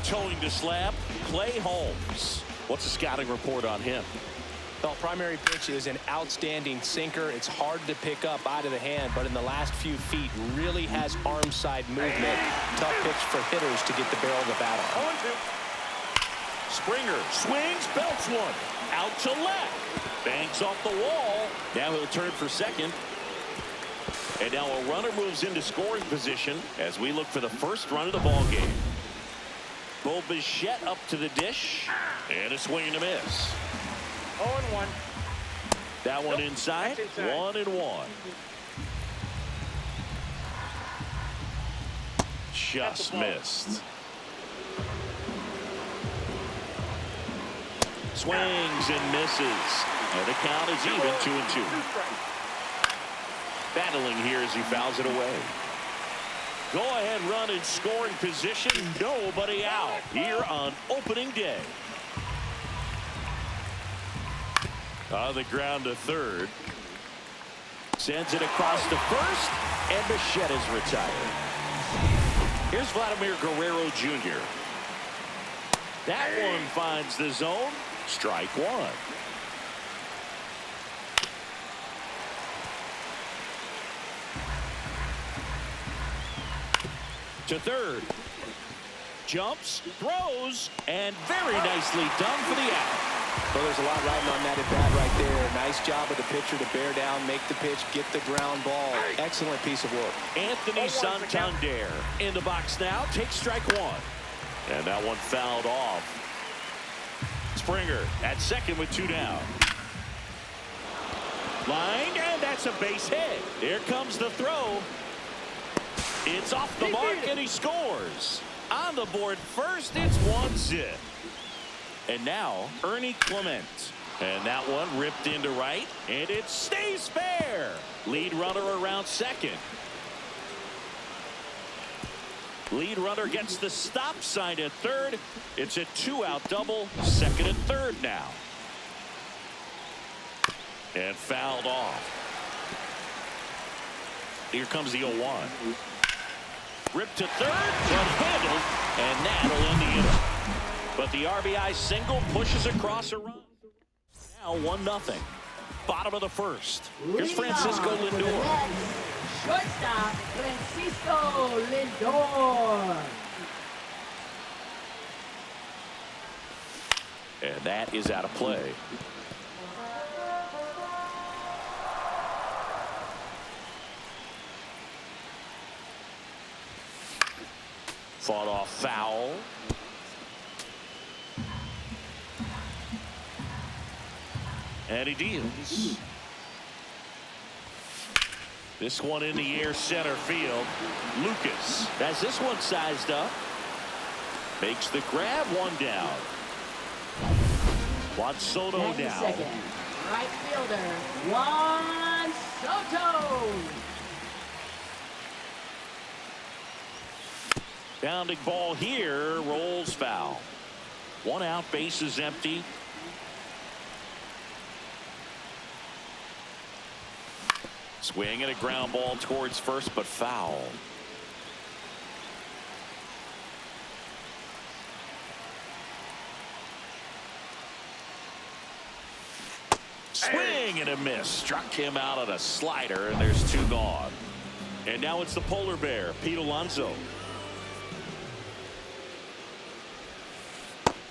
Towing the slab, Clay Holmes. What's the scouting report on him? Well, primary pitch is an outstanding sinker. It's hard to pick up out of the hand, but in the last few feet really has arm side movement. Tough pitch for hitters to get the barrel of the bat on. Springer swings, belts one. Out to left. Bangs off the wall. Now he'll turn for second. And now a runner moves into scoring position as we look for the first run of the ball game. Bo Bichette up to the dish. And a swing and a miss. 0-1. That one inside. 1-1. Just missed. Swings and misses. And the count is even 2-2. Battling here as he fouls it away. Go ahead run in scoring position. Nobody out here on opening day. On the ground to third. Sends it across to first. And Bichette is retired. Here's Vladimir Guerrero Jr. That one finds the zone. Strike one. To third. Jumps, throws, and very nicely done for the out. Well, there's a lot riding on that at bat right there. Nice job of the pitcher to bear down, make the pitch, get the ground ball. Excellent piece of work. Anthony Santander in the box now. Takes strike one. And that one fouled off. Springer at second with 2 down. Line, and that's a base hit. Here comes the throw. It's off the mark, and he scores. On the board first, it's 1-0. And now, Ernie Clement. And that one ripped into right, and it stays fair. Lead runner around second. Lead runner gets the stop sign at third. It's a 2-out double, second and third now. And fouled off. Here comes the 0-1. Ripped to third, but handled, and that'll end the inning. But the RBI single pushes across a run. Now 1-0. Bottom of the first. Here's Francisco Lindor. Shortstop, Francisco Lindor. And that is out of play. Fought off foul. And he deals. This one in the air, center field. Lucas has this one sized up. Makes the grab, 1 down. Juan Soto now. Second, right fielder, Juan Soto. Bounding ball here, rolls foul. 1 out, base is empty. Swing and a ground ball towards first, but foul. Swing and a miss. Struck him out on a slider, and there's 2 gone. And now it's the polar bear, Pete Alonso.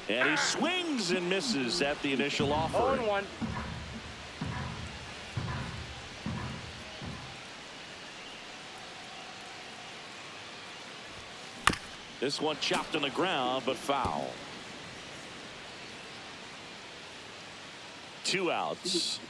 And he swings and misses at the initial offer. 0-1. This one chopped on the ground, but foul. 2 outs.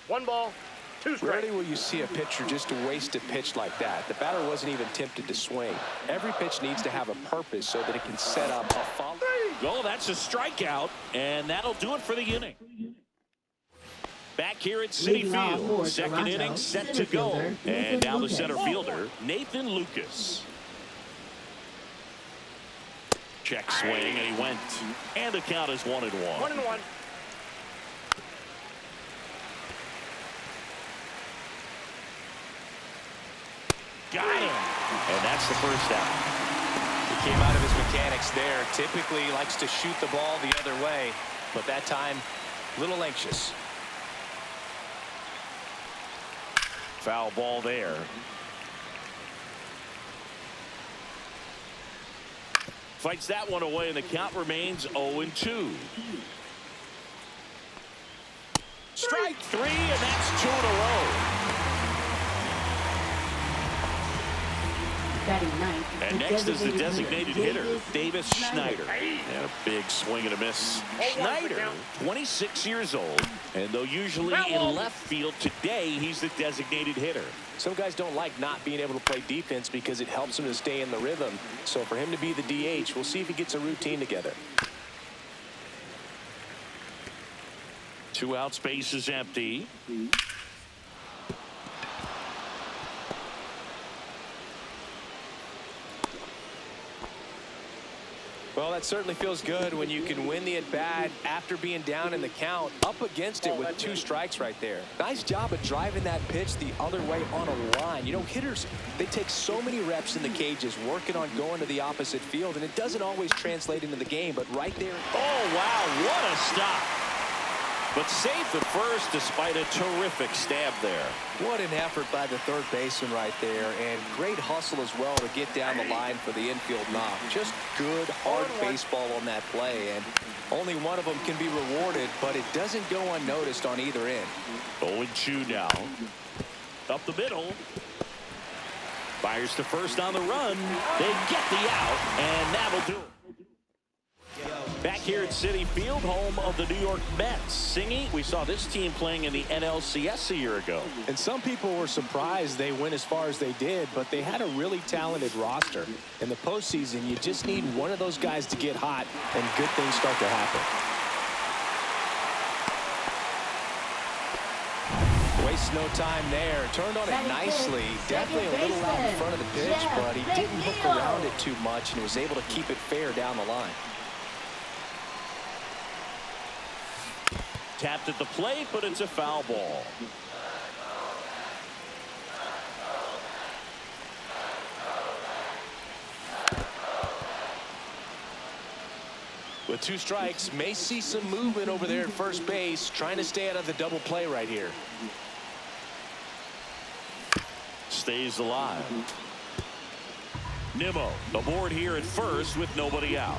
1 ball, 2 strikes. Rarely will you see a pitcher just waste a pitch like that. The batter wasn't even tempted to swing. Every pitch needs to have a purpose so that it can set up a follow. Oh, that's a strikeout, and that'll do it for the inning. Back here at Citi Field, second inning set to go. And now the center fielder, Nathan Lucas. Check swing, and he went. And the count is 1-1. 1-1. Got him. And that's the first out. Came out of his mechanics there. Typically likes to shoot the ball the other way, but that time, a little anxious. Foul ball there. Fights that one away, and the count remains 0-2. Strike three, and that's 2 in a row. And next is the designated hitter, Davis Schneider. And a big swing and a miss. Schneider, 26 years old, and though usually in left field, today he's the designated hitter. Some guys don't like not being able to play defense because it helps them to stay in the rhythm. So for him to be the DH, we'll see if he gets a routine together. 2 outs, base is empty. Well, that certainly feels good when you can win the at-bat after being down in the count, up against it with 2 strikes right there. Nice job of driving that pitch the other way on a line. You know, hitters, they take so many reps in the cages working on going to the opposite field, and it doesn't always translate into the game, but right there. Oh, wow, what a stop. But safe at first despite a terrific stab there. What an effort by the third baseman right there, and great hustle as well to get down the line for the infield knock. Just good, hard baseball on that play, and only one of them can be rewarded, but it doesn't go unnoticed on either end. 0-2 now. Up the middle. Fires to first on the run. They get the out, and that'll do it. Back here at Citi Field, home of the New York Mets. Singy, we saw this team playing in the NLCS a year ago. And some people were surprised they went as far as they did, but they had a really talented roster. In the postseason, you just need one of those guys to get hot, and good things start to happen. Wastes no time there. Turned on it nicely. Definitely a little out in front of the pitch, but he didn't hook around it too much and was able to keep it fair down the line. Tapped at the plate, but it's a foul ball. With 2 strikes, may see some movement over there at first base, trying to stay out of the double play right here. Stays alive. Nimmo aboard here at first with nobody out.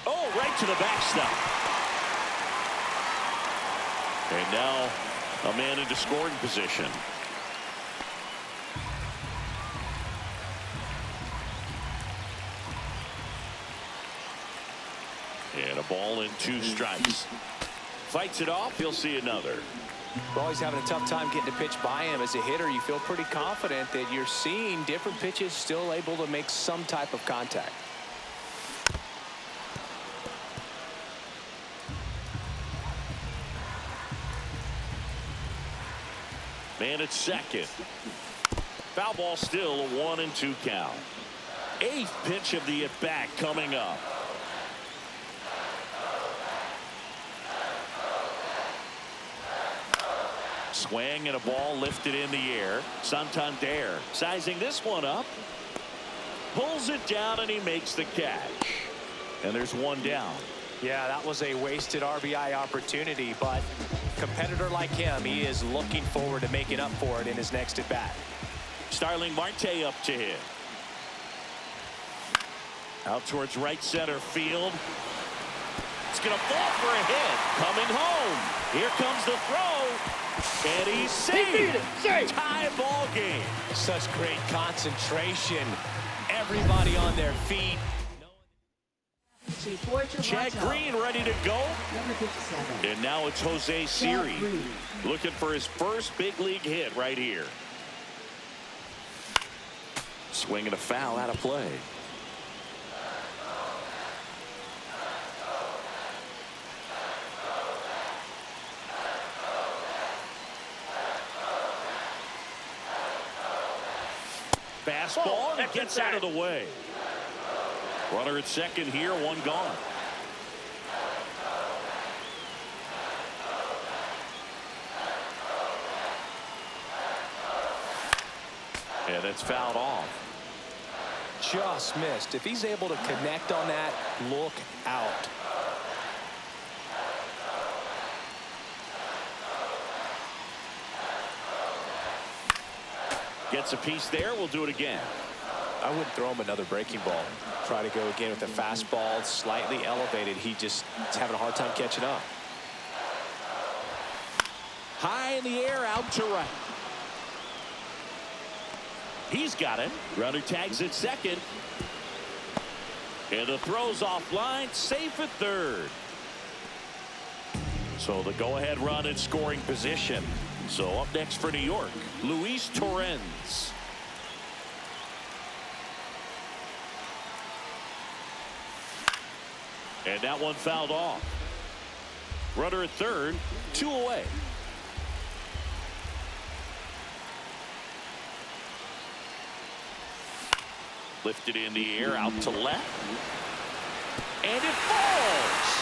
Oh, right to the backstop. And now a man into scoring position. And a ball and 2 strikes. Fights it off. He'll see another. We're always having a tough time getting a pitch by him. As a hitter, you feel pretty confident that you're seeing different pitches still able to make some type of contact. Man at second. Foul ball, still a 1-2 count. 8th pitch of the at-bat coming up. Swing and a ball lifted in the air. Santander sizing this one up. Pulls it down and he makes the catch. And there's 1 down. Yeah, that was a wasted RBI opportunity, but competitor like him, he is looking forward to making up for it in his next at bat. Starling Marte up to hit. Out towards right center field. It's going to fall for a hit. Coming home. Here comes the throw. And he's saved. Tie ball game. Such great concentration. Everybody on their feet. Chad Green ready to go. And now it's Jose Siri looking for his first big league hit right here. Swinging a foul out of play. Fastball, and it gets out of the way. Runner at second here, 1 gone. And it's fouled off. Just missed. If he's able to connect on that, look out. Gets a piece there. We'll do it again. I wouldn't throw him another breaking ball. Try to go again with the fastball slightly elevated. He just is having a hard time catching up. High in the air, out to right. He's got it. Runner tags at second. And the throw's offline, safe at third. So the go-ahead run in scoring position. So up next for New York, Luis Torrens. And that one fouled off. Runner at third, 2 away. Lifted in the air, out to left. And it falls.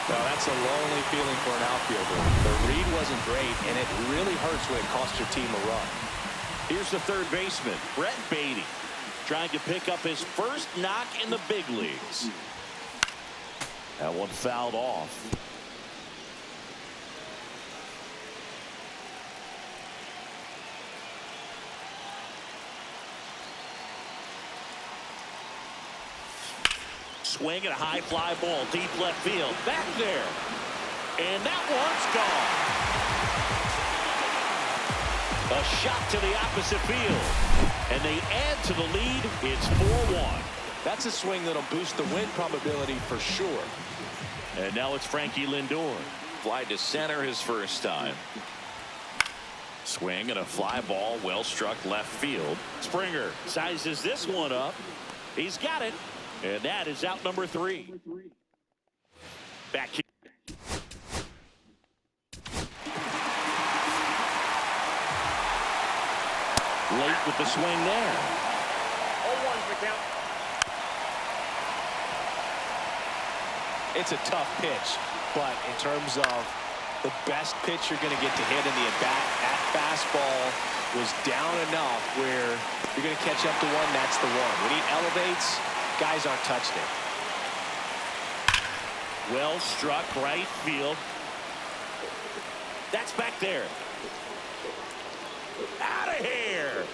Now that's a lonely feeling for an outfielder. The read wasn't great, and it really hurts when it costs your team a run. Here's the third baseman, Brett Beatty, trying to pick up his first knock in the big leagues. That one fouled off. Swing and a high fly ball deep left field. Back there. And that one's gone. A shot to the opposite field. And they add to the lead. It's 4-1. That's a swing that'll boost the win probability for sure. And now it's Frankie Lindor. Fly to center his first time. Swing and a fly ball well struck left field. Springer sizes this one up. He's got it. And that is out number 3. Back here. Late with the swing there. 0-1's the count. It's a tough pitch, but in terms of the best pitch you're going to get to hit in the at-bat, that fastball was down enough where you're going to catch up to one, that's the one. When he elevates, guys aren't touching it. Well struck right field. That's back there. Out of here.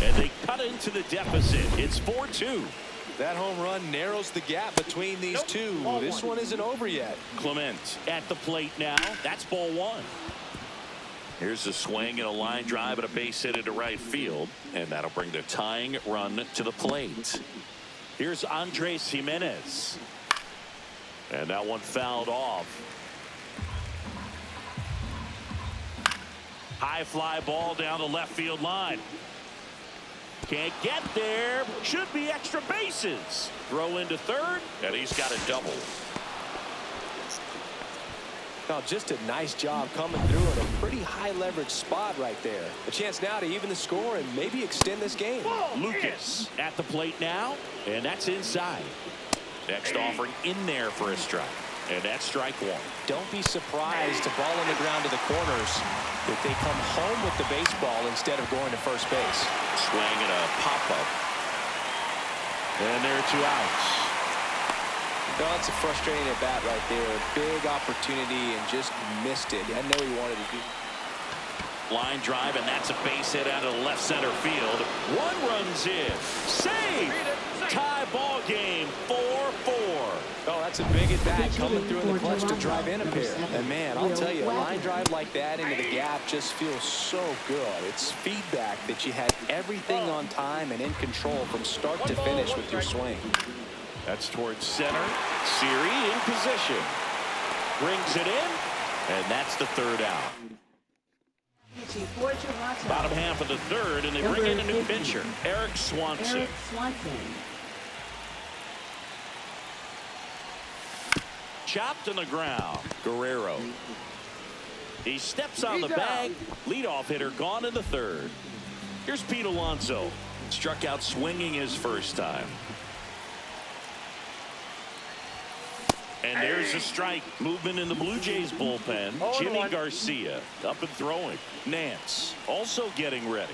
And they cut into the deficit. It's 4-2. That home run narrows the gap between these two. This one isn't over yet. Clement at the plate now. That's ball 1. Here's a swing and a line drive and a base hit into right field. And that'll bring the tying run to the plate. Here's Andres Jimenez. And that one fouled off. High fly ball down the left field line. Can't get there. Should be extra bases. Throw into third, and he's got a double. Now, just a nice job coming through at a pretty high leverage spot right there. A chance now to even the score and maybe extend this game. Lucas at the plate now, and that's inside. Next offering in there for a strike, and that's strike 1. Don't be surprised to ball on the ground to the corners if they come home with the baseball instead of going to first base. Swing and a pop-up. And there are 2 outs. No, it's a frustrating at bat right there. Big opportunity and just missed it. I know he wanted to do. Line drive, and that's a base hit out of the left center field. 1 runs in. Save! Tie ball game, 4-4. Oh, that's a big at bat coming through in the clutch to drive in a pair. And man, I'll tell you, a line drive like that into the gap just feels so good. It's feedback that you had everything on time and in control from start to finish with your swing. That's towards center. Siri in position. Brings it in, and that's the 3rd out. Bottom half of the 3rd, and they bring in a new pitcher, Eric Swanson. Chopped on the ground. Guerrero. He steps on the bag. Leadoff hitter gone in the 3rd. Here's Pete Alonso. Struck out swinging his first time. And there's a strike. Movement in the Blue Jays bullpen. Jimmy Garcia up and throwing. Nance also getting ready.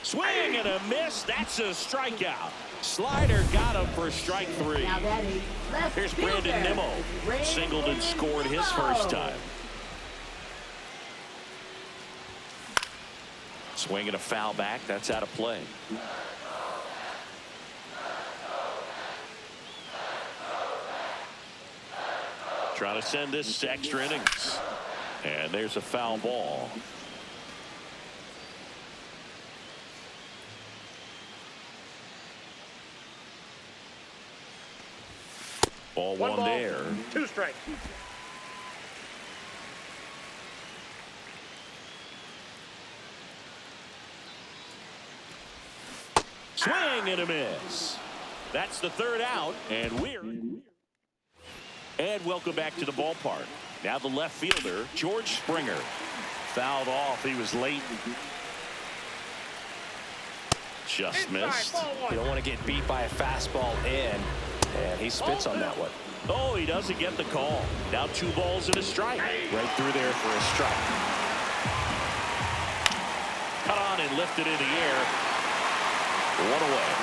Swing and a miss. That's a strikeout. Slider got him for strike 3. Now that is left Here's fielder, Brandon Nimmo. Singled and scored his first time. Swing and a foul back. That's out of play. Trying to send this to extra innings. And there's a foul ball. Ball one there. 2 strikes. Swing and a miss. That's the 3rd out, and welcome back to the ballpark. Now the left fielder, George Springer. Fouled off. He was late. Just missed. You don't want to get beat by a fastball in, and he spits on that one. Oh, he doesn't get the call. Now 2 balls and a strike. Right through there for a strike. Cut on and lifted in the air. 1 away.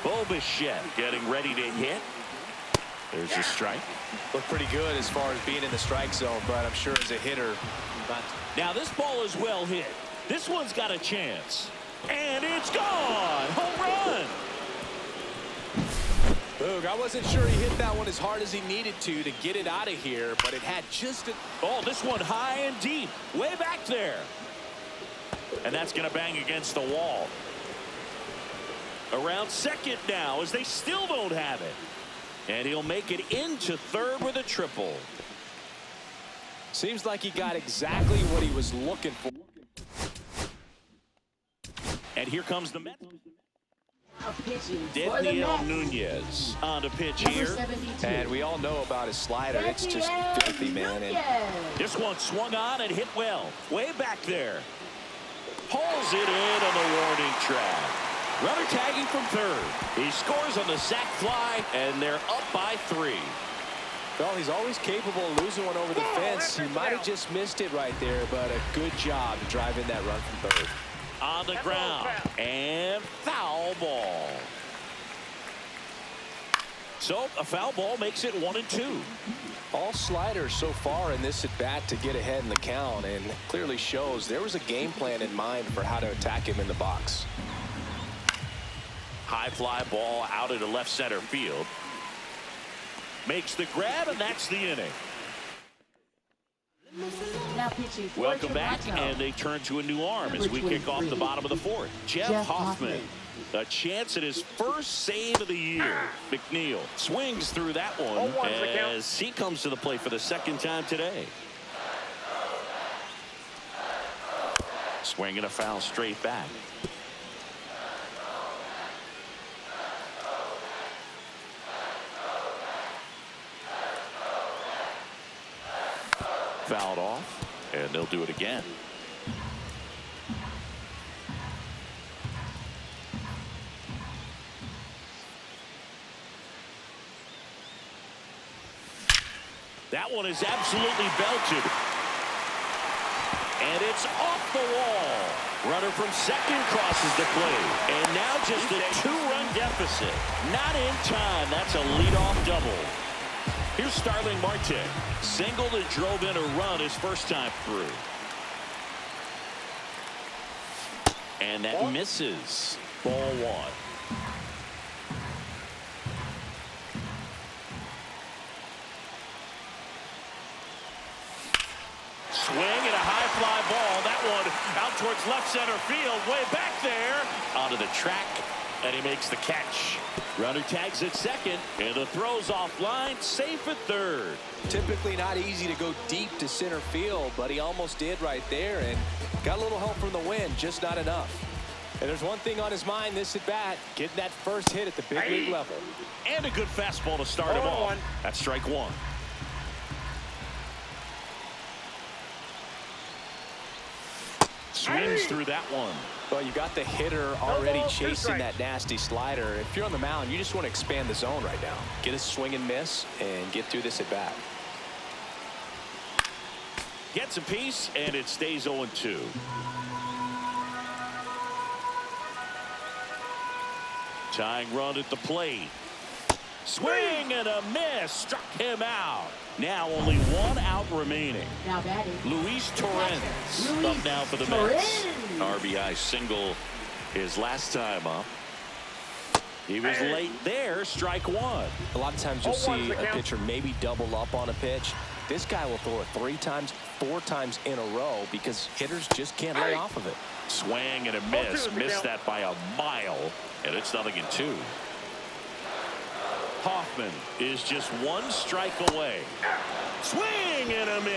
Bo Bichette getting ready to hit. There's a strike. Looked pretty good as far as being in the strike zone, but I'm sure as a hitter, not. Now this ball is well hit. This one's got a chance. And it's gone. Home run. Boog, I wasn't sure he hit that one as hard as he needed to get it out of here, but it had just a... Oh, this one high and deep. Way back there. And that's going to bang against the wall. Around second now as they still don't have it. And he'll make it into 3rd with a triple. Seems like he got exactly what he was looking for. And here comes the Mets. Daniel Daniel Nunez on the pitch here. And we all know about his slider. It's just filthy, man. And this one swung on and hit well. Way back there. Pulls it in on the warning track. Runner tagging from 3rd. He scores on the sac fly, and they're up by 3. Well, he's always capable of losing one over the fence. He might have just missed it right there, but a good job driving that run from 3rd. On the ground, and foul ball. So a foul ball makes it 1-2. All sliders so far in this at bat to get ahead in the count, and clearly shows there was a game plan in mind for how to attack him in the box. High fly ball out into left center field. Makes the grab, and that's the inning. Welcome back, and they turn to a new arm as we kick off the bottom of the 4th. Jeff Hoffman, a chance at his first save of the year. McNeil swings through that one as he comes to the plate for the 2nd time today. Swinging a foul straight back. Fouled off, and they'll do it again. That one is absolutely belted. And it's off the wall. Runner from 2nd crosses the plate. And now just a 2-run deficit. Not in time. That's a leadoff double. Here's Starling Marte. Singled and drove in a run his first time through. And that misses. Ball 1. Swing and a high fly ball. That one out towards left center field. Way back there. Onto the track. And he makes the catch. Runner tags at 2nd, and the throw's offline, safe at 3rd. Typically not easy to go deep to center field, but he almost did right there and got a little help from the wind, just not enough. And there's one thing on his mind this at bat, getting that first hit at the big league level. And a good fastball to start him off. That's strike one. Swings through that one. Well, you got the hitter already chasing that nasty slider. If you're on the mound, you just want to expand the zone right now. Get a swing and miss and get through this at bat. Gets a piece, and it stays 0-2. Tying run at the plate. Swing and a miss. Struck him out. Now only one out remaining. Now batting, Luis Torrens up now for the Mets. RBI single his last time up. He was late there. Strike one. A lot of times you'll see a pitcher maybe double up on a pitch. This guy will throw it 3 times, 4 times in a row because hitters just can't lay off of it. Swing and a miss. Missed that by a mile, and it's 0-2. Hoffman is just 1 strike away. Swing and a miss.